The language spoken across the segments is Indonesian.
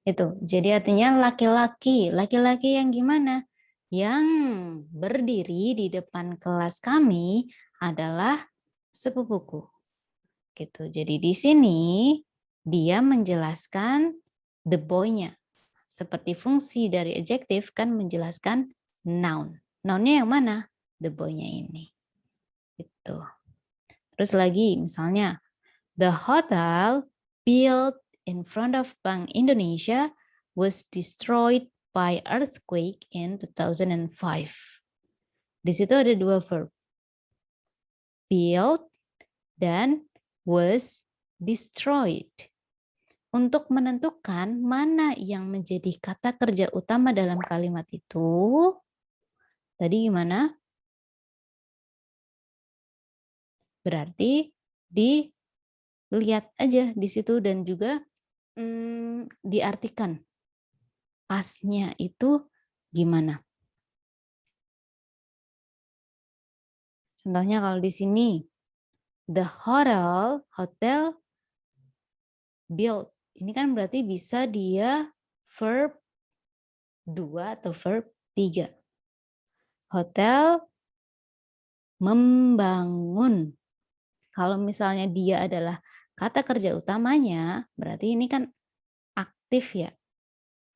Itu. Jadi artinya laki-laki. Laki-laki yang gimana? Yang berdiri di depan kelas kami adalah sepupuku. Gitu. Jadi di sini dia menjelaskan the boy-nya. Seperti fungsi dari adjektif kan menjelaskan noun. Noun-nya yang mana? The boy-nya ini. Gitu. Terus lagi misalnya the hotel built in front of Bank Indonesia was destroyed by earthquake in 2005. Di situ ada dua verb. Built dan was destroyed. Untuk menentukan mana yang menjadi kata kerja utama dalam kalimat itu, tadi gimana? Berarti dilihat aja di situ dan juga diartikan pasnya itu gimana. Contohnya kalau di sini, the hotel built. Ini kan berarti bisa dia verb 2 atau verb 3. Hotel membangun. Kalau misalnya dia adalah kata kerja utamanya, berarti ini kan aktif ya.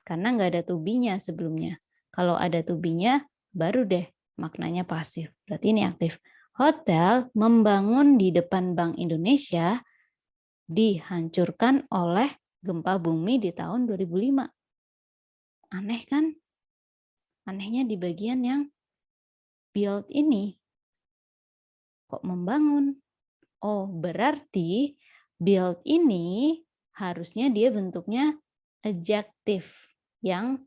Karena nggak ada to be-nya sebelumnya. Kalau ada to be-nya, baru deh maknanya pasif. Berarti ini aktif. Hotel membangun di depan Bank Indonesia dihancurkan oleh gempa bumi di tahun 2005. Aneh kan? Anehnya di bagian yang build ini. Kok membangun? Oh, berarti build ini harusnya dia bentuknya adjektif. Yang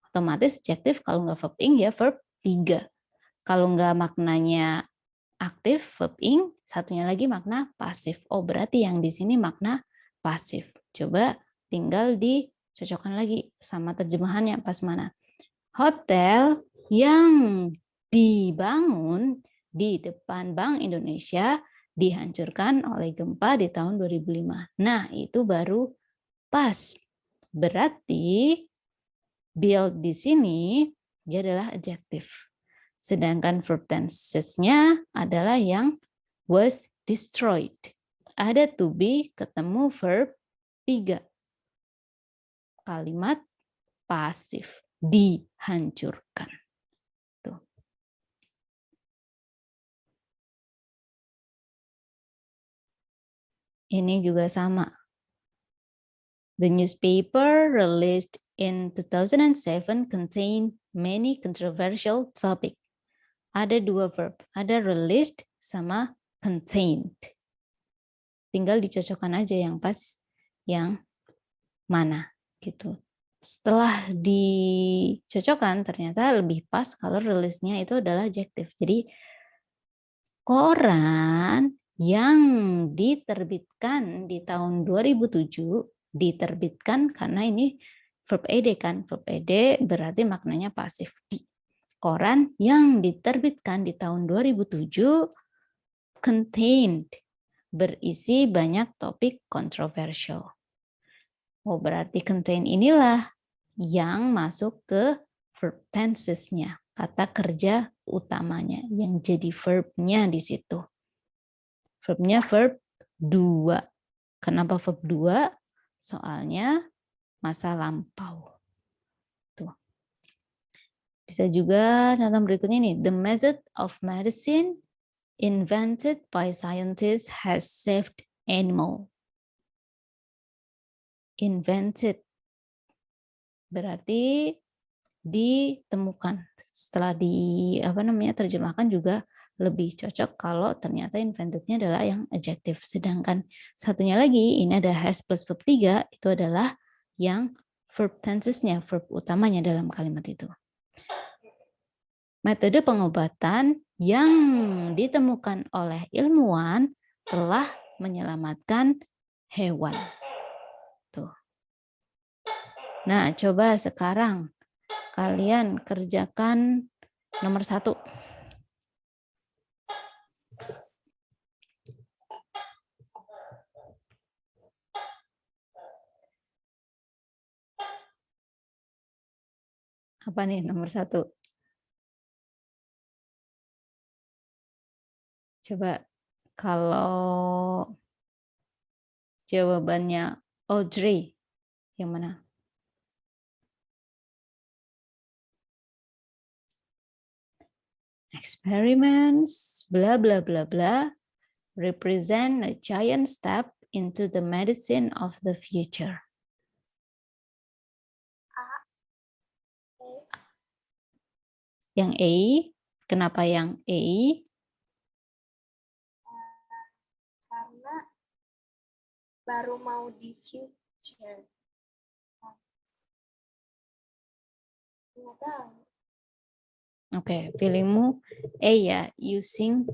otomatis adjektif kalau nggak verb ing ya verb 3. Kalau nggak maknanya aktif, verb ing, satunya lagi makna pasif. Oh, berarti yang di sini makna pasif. Coba tinggal dicocokkan lagi sama terjemahan yang pas mana. Hotel yang dibangun di depan Bank Indonesia dihancurkan oleh gempa di tahun 2005. Nah, itu baru pas. Berarti build di sini dia adalah adjektif. Sedangkan verb tenses-nya adalah yang was destroyed. Ada to be ketemu verb 3. Kalimat pasif. Dihancurkan. Tuh. Ini juga sama. The newspaper released in 2007 contained many controversial topics. Ada dua verb, ada released sama contained. Tinggal dicocokkan aja yang pas, yang mana gitu. Setelah dicocokkan ternyata lebih pas kalau release-nya itu adalah adjektif. Jadi koran yang diterbitkan di tahun 2007 diterbitkan karena ini verb ed kan. Verb ed berarti maknanya pasif. Di koran yang diterbitkan di tahun 2007 contained berisi banyak topik kontroversial. Oh, berarti contain inilah yang masuk ke verb tenses-nya, kata kerja utamanya, yang jadi verb-nya di situ. Verb-nya verb 2. Kenapa verb 2? Soalnya masa lampau. Tuh. Bisa juga contoh berikutnya nih, the method of medicine invented by scientists has saved animal. Invented berarti ditemukan. Setelah terjemahkan juga lebih cocok kalau ternyata inventednya adalah yang adjektif. Sedangkan satunya lagi ini ada has plus verb 3 itu adalah yang verb tensesnya, verb utamanya dalam kalimat itu. Metode pengobatan yang ditemukan oleh ilmuwan telah menyelamatkan hewan. Tuh. Nah, coba sekarang kalian kerjakan nomor 1. Apa nih nomor 1? Coba kalau jawabannya Audrey, yang mana? Experiments, blah, blah, blah, blah, represent a giant step into the medicine of the future. Yang A, kenapa yang A? Karena baru mau di future. Nggak tahu. Oke, feelingmu A ya, using.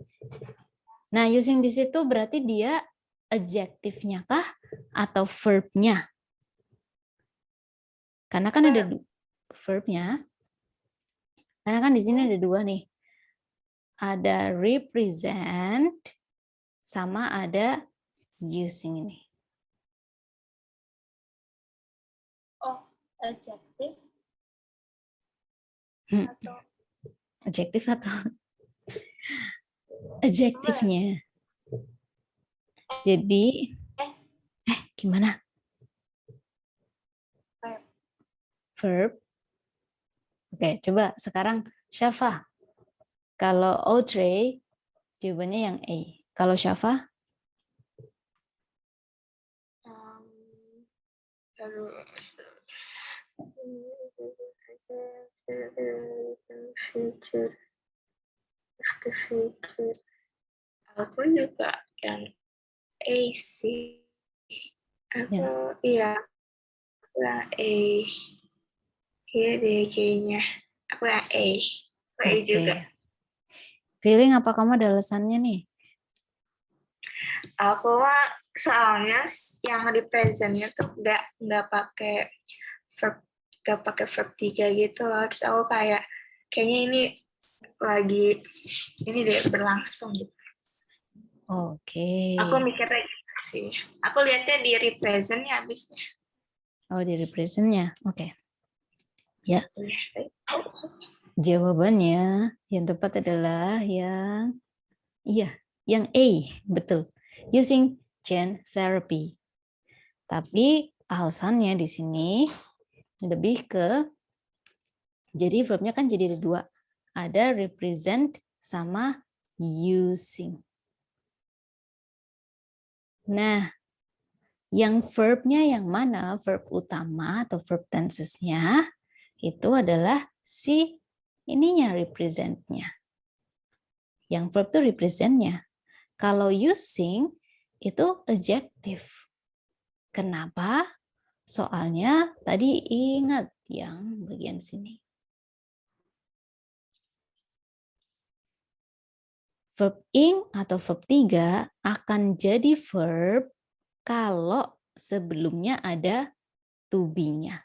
Nah, using di situ berarti dia adjektifnya kah atau verb-nya? Karena kan ada verb-nya. Karena kan di sini ada 2 nih. Ada represent sama ada using ini. Oh, adjektif Hmm. atau Adjektif atau adjektifnya. Jadi gimana? verb. Verb. Oke, coba sekarang Syafa. Kalau Audrey, jawabannya yang A. Kalau Syafa? Future. Aku juga yang A sih. Aku iya. Lah A. Iya deh kayaknya. Aku yang A. Aku A juga. Feeling apa kamu ada alasannya nih? Aku mah soalnya yang di presentnya tuh nggak pakai verb 3 gitu loh. Terus aku kayaknya ini lagi ini deh berlangsung gitu. Oke. Aku mikirnya gitu sih. Aku lihatnya di representnya habisnya. Oh, di representnya. Oke. Ya. Jawabannya yang tepat adalah yang A, betul. Using gene therapy. Tapi alasannya di sini lebih ke, jadi verbnya kan jadi ada 2. Ada represent sama using. Nah, yang verbnya yang mana? Verb utama atau verb tensesnya itu adalah si ininya, representnya. Yang verb itu representnya. Kalau using itu adjective. Kenapa? Soalnya tadi ingat yang bagian sini. Verb ing atau verb 3 akan jadi verb kalau sebelumnya ada to be-nya.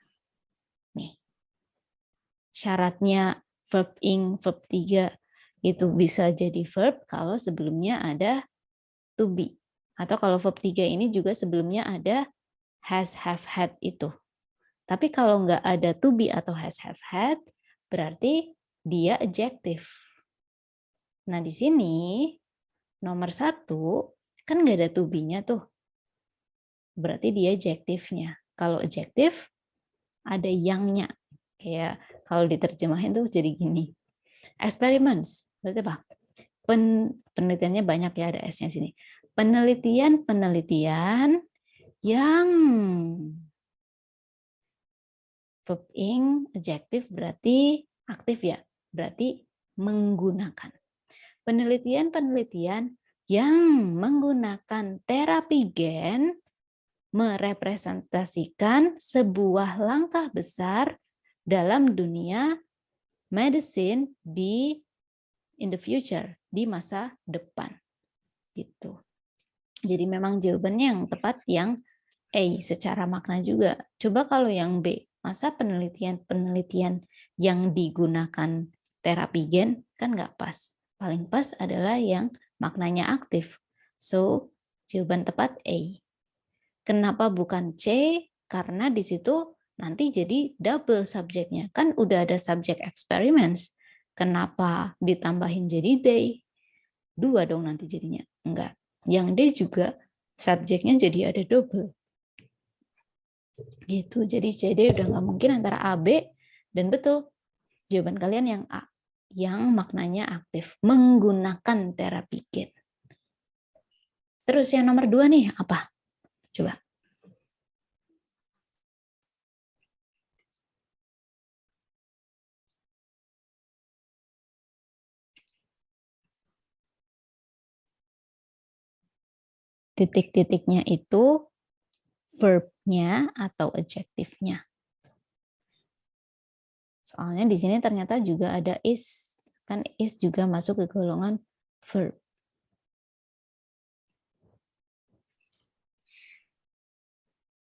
Nih. Syaratnya verb ing, verb 3 itu bisa jadi verb kalau sebelumnya ada to be. Atau kalau verb 3 ini juga sebelumnya ada has, have, had itu. Tapi kalau nggak ada to be atau has, have, had, berarti dia adjective. Nah, di sini nomor 1 kan nggak ada to be-nya tuh. Berarti dia adjektifnya. Kalau adjektif ada yang-nya. Kayak kalau diterjemahin tuh jadi gini. Experiments. Berarti apa? Penelitiannya banyak ya, ada S-nya sini. Penelitian yang verb ing adjektif berarti aktif ya. Berarti menggunakan. Penelitian yang menggunakan terapi gen merepresentasikan sebuah langkah besar dalam dunia medicine in the future, di masa depan. Gitu. Jadi memang jawabannya yang tepat yang A secara makna juga. Coba kalau yang B, masa penelitian yang digunakan terapi gen kan nggak pas. Paling pas adalah yang maknanya aktif. So, jawaban tepat A. Kenapa bukan C? Karena di situ nanti jadi double subjeknya. Kan udah ada subject experiments. Kenapa ditambahin jadi they? 2 dong nanti jadinya. Enggak. Yang D juga subjeknya jadi ada double. Gitu. Jadi CD udah nggak mungkin antara A, B, dan betul. Jawaban kalian yang A. Yang maknanya aktif. Menggunakan terapi gen. Terus yang nomor 2 nih, apa? Coba. Titik-titiknya itu verb-nya atau adjektifnya. Soalnya di sini ternyata juga ada is. Kan is juga masuk ke golongan verb.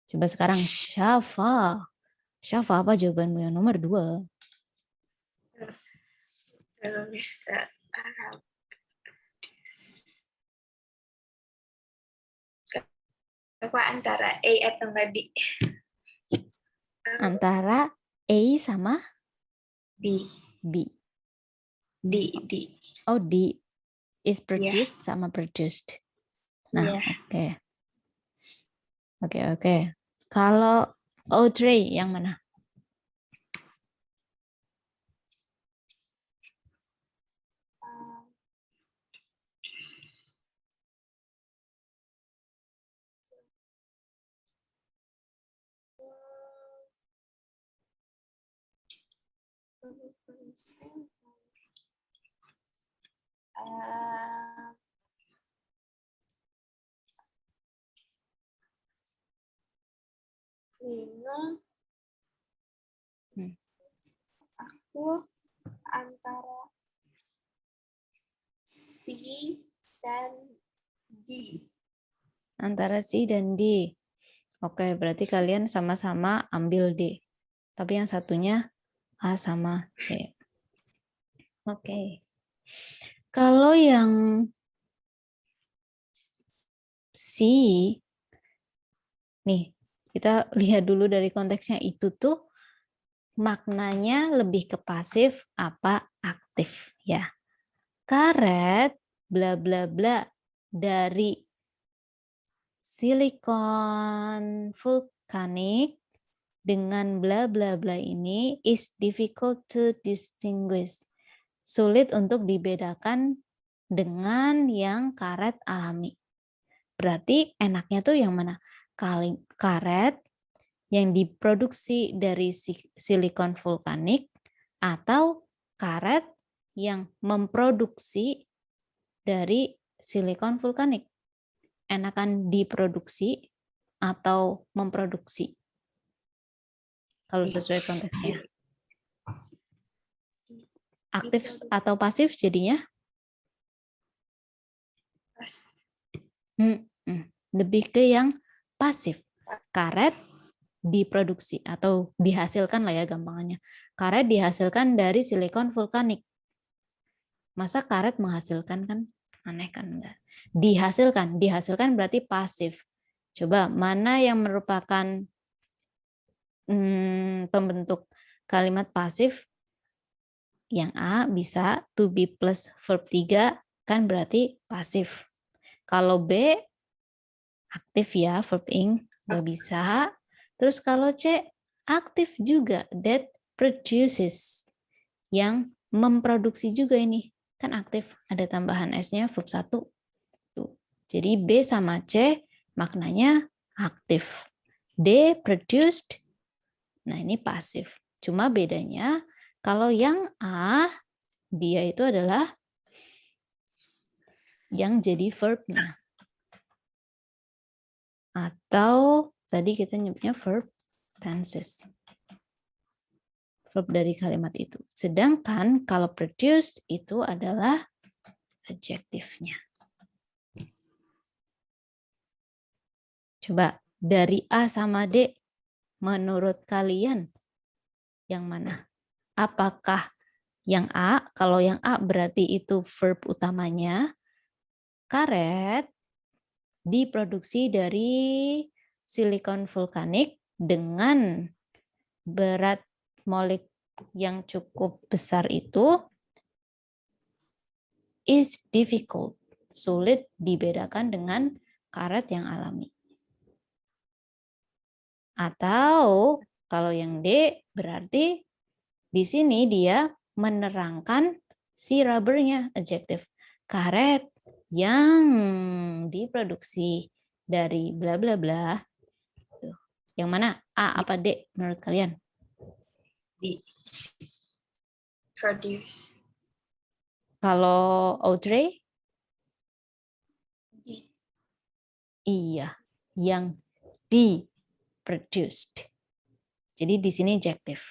Coba sekarang Syafa. Syafa apa jawabanmu yang nomor 2? Mister Arab. Aku antara A atau enggak D. Antara A sama D. B. D. Oh, D is produced sama produced. Nah, oke. Oke. Kalau Audrey yang mana? Aku antara C dan D. Antara C dan D. Oke, berarti kalian sama-sama ambil D. Tapi yang satunya A sama C. Oke. Kalau yang C, nih, kita lihat dulu dari konteksnya itu tuh maknanya lebih ke pasif apa aktif ya. Karet bla bla bla dari silikon vulkanik dengan bla bla bla ini is difficult to distinguish. Sulit untuk dibedakan dengan yang karet alami. Berarti enaknya tuh yang mana? Karet yang diproduksi dari silikon vulkanik atau karet yang memproduksi dari silikon vulkanik. Enakan diproduksi atau memproduksi? Kalau sesuai konteksnya. Aktif atau pasif jadinya? Lebih ke yang pasif. Karet diproduksi atau dihasilkan lah ya gampangannya. Karet dihasilkan dari silikon vulkanik. Masa karet menghasilkan kan? Aneh kan enggak? Dihasilkan berarti pasif. Coba mana yang merupakan pembentuk kalimat pasif? Yang A bisa to be plus verb 3 kan berarti pasif. Kalau B aktif ya verb ing nggak bisa. Terus kalau C aktif juga that produces yang memproduksi juga ini kan aktif ada tambahan s-nya verb 1. Tuh. Jadi B sama C maknanya aktif. D produced. Nah, ini pasif. Cuma bedanya kalau yang A, dia itu adalah yang jadi verb-nya. Atau tadi kita nyebutnya verb tenses. Verb dari kalimat itu. Sedangkan kalau produced itu adalah adjektifnya. Coba dari A sama D, menurut kalian yang mana? Apakah yang A? Kalau yang A berarti itu verb utamanya. Karet diproduksi dari silikon vulkanik dengan berat molek yang cukup besar itu is difficult, sulit dibedakan dengan karet yang alami. Atau kalau yang D berarti di sini dia menerangkan si rubbernya, adjective. Karet yang diproduksi dari bla bla bla. Yang mana? A apa D menurut kalian? D. Produce. Kalau Audrey? D. Iya, yang di-produced. Jadi di sini adjective.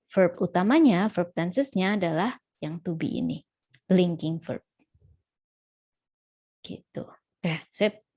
Verb utamanya, verb tenses-nya adalah yang to be ini. Linking verb. Gitu. Oke, sip.